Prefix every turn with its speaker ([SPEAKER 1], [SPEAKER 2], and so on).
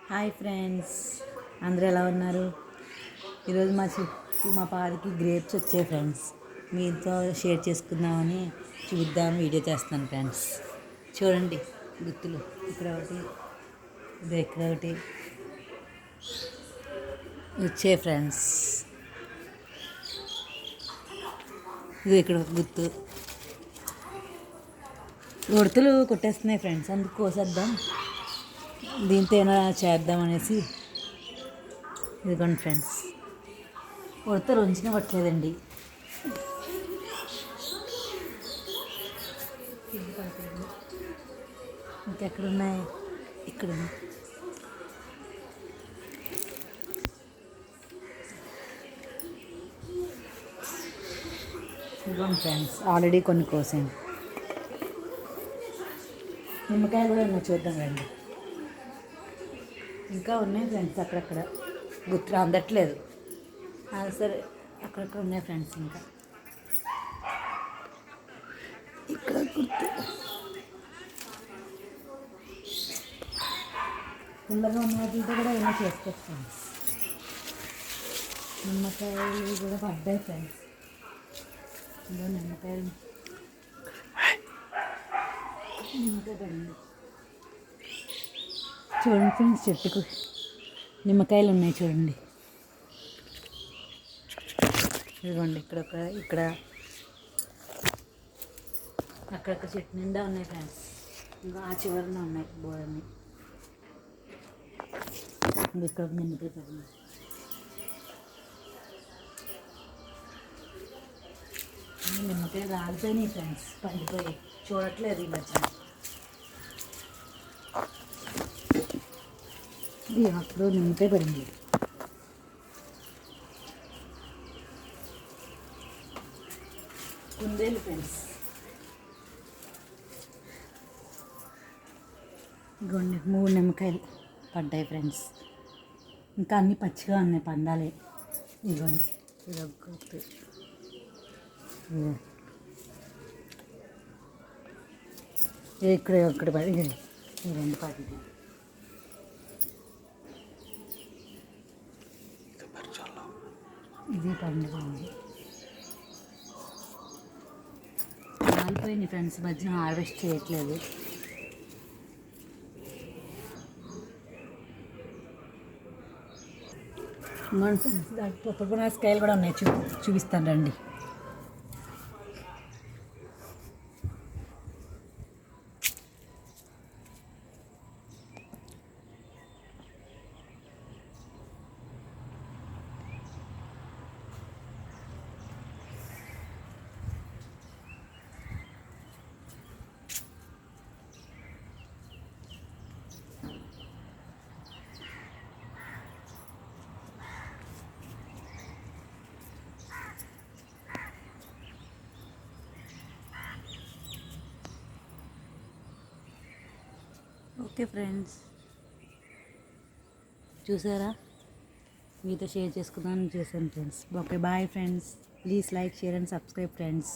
[SPEAKER 1] Hi friends, అందరూ ఎలా ఉన్నారు? ఈరోజు మా పాదికి గ్రేప్స్ వచ్చాయి ఫ్రెండ్స్. మీతో షేర్ చేసుకుందామని చూద్దామని వీడియో చేస్తాను ఫ్రెండ్స్. చూడండి గుత్తులు, ఇక్కడ ఒకటి, ఇక్కడ ఒకటి వచ్చాయి ఫ్రెండ్స్. ఇది ఇక్కడ ఒక గుత్తు, ఉడతలు కొట్టేస్తున్నాయి ఫ్రెండ్స్, అందుకు కోసేద్దాం, దీంతో ఏమైనా చేద్దామనేసి. ఇదిగోండి ఫ్రెండ్స్, ఉడత రుంచిన పట్టలేదండి. ఇంకెక్కడున్నాయి? ఇక్కడ ఇదిగోండి ఫ్రెండ్స్, ఆల్రెడీ కొన్ని కోసాను. నిమ్మకాయలు కూడా ఉన్నాయి, చూద్దాం రండి. ఇంకా ఉన్నాయి ఫ్రెండ్స్, అక్కడక్కడ గుర్తు అందట్లేదు. సరే, అక్కడక్కడ ఉన్నాయి ఫ్రెండ్స్. ఇంకా ఇక్కడ గుర్తు పుల్లగా ఉన్న వాటితో కూడా ఏమైనా చేసుకోవచ్చు ఫ్రెండ్స్. నిమ్మకాయలు కూడా పడ్డాయి ఫ్రెండ్స్. ఇంకా నిమ్మకాయ పడింది. చూడండి ఫ్రెండ్స్, చెట్టుకు నిమ్మకాయలు ఉన్నాయి చూడండి. ఇదిగోండి, ఇక్కడ అక్కడక్కడ చెట్టు నిండా ఉన్నాయి ఫ్రెండ్స్. ఇంకా ఆ చివరిన ఉన్నాయి బోరని. ఇక్కడ నిమ్మకాయ పడింది. నిమ్మకాయ రాలిపోయినాయి ఫ్రెండ్స్, పండిపోయి చూడట్లేదు ఈ మధ్య. ఇది అప్పుడు నిమ్మకాయ పడింది. కుందేలు ఫ్రెండ్స్, ఇదిగోండి 3 నిమ్మకాయలు పడ్డాయి ఫ్రెండ్స్. ఇంకా అన్నీ పచ్చిగా ఉన్నాయి, పండాలి. ఇదిగోండి, ఇదొకటి, ఇక్కడ ఒకటి పడి, ఈ 2 పడింది. ఇది పండుగ కాలిపోయింది ఫ్రెండ్స్, మధ్య హార్వెస్ట్ చేయట్లేదు. ఫ్రెండ్స్, దానికి పొప్పకొన స్కైల్ కూడా ఉన్నాయి, చూపిస్తాను రండి. ఓకే ఫ్రెండ్స్, చూసారా? మీతో షేర్ చేసుకుందామని చేశాను friends. Okay, bye friends. Please like, share and subscribe friends.